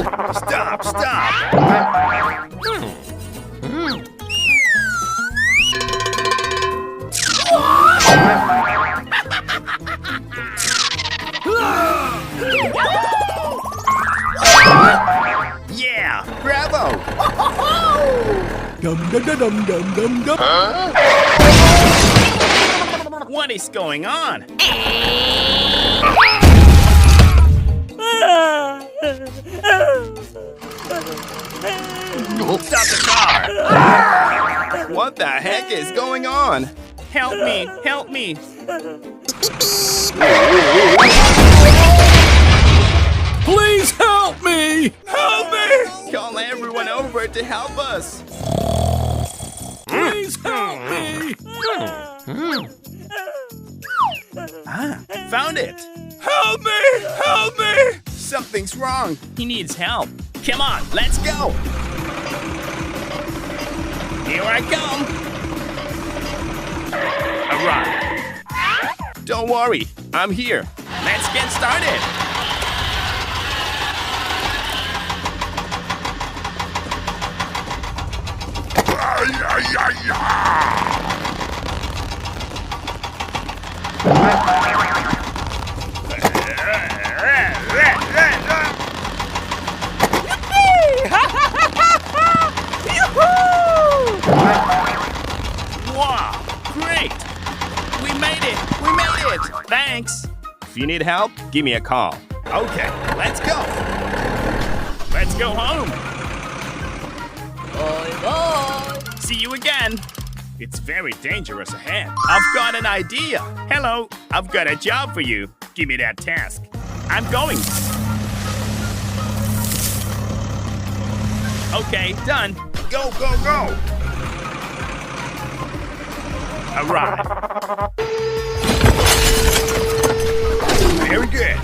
Stop, stop! Yeah! Bravo! Dum dum dum dum dum dum. What is going on? Stop the car! What the heck is going on? Help me! Help me! Please help me! Help me! Call everyone over to help us! Please help me! Ah, found it! Help me! Help me! Something's wrong. He needs help. Come on, let's go! Here I come! Alright. Don't worry, I'm here. Let's get started! Wow, great! We made it! We made it! Thanks! If you need help, give me a call. Okay, let's go! Let's go home! Bye bye. See you again! It's very dangerous ahead. I've got an idea! Hello, I've got a job for you. Give me that task. I'm going! Okay, done. Go, go, go! Alright. Very good.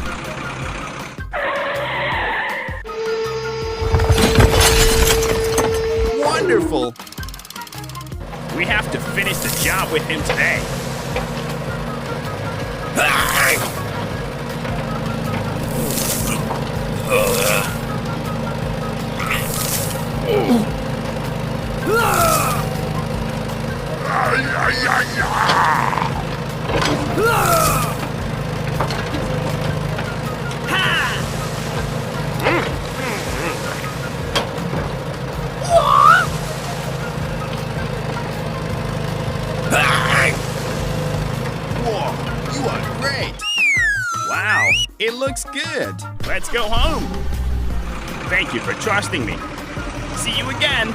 Wonderful. We have to finish the job with him today. Whoa, you are great. Wow, it looks good. Let's go home. Thank you for trusting me. See you again.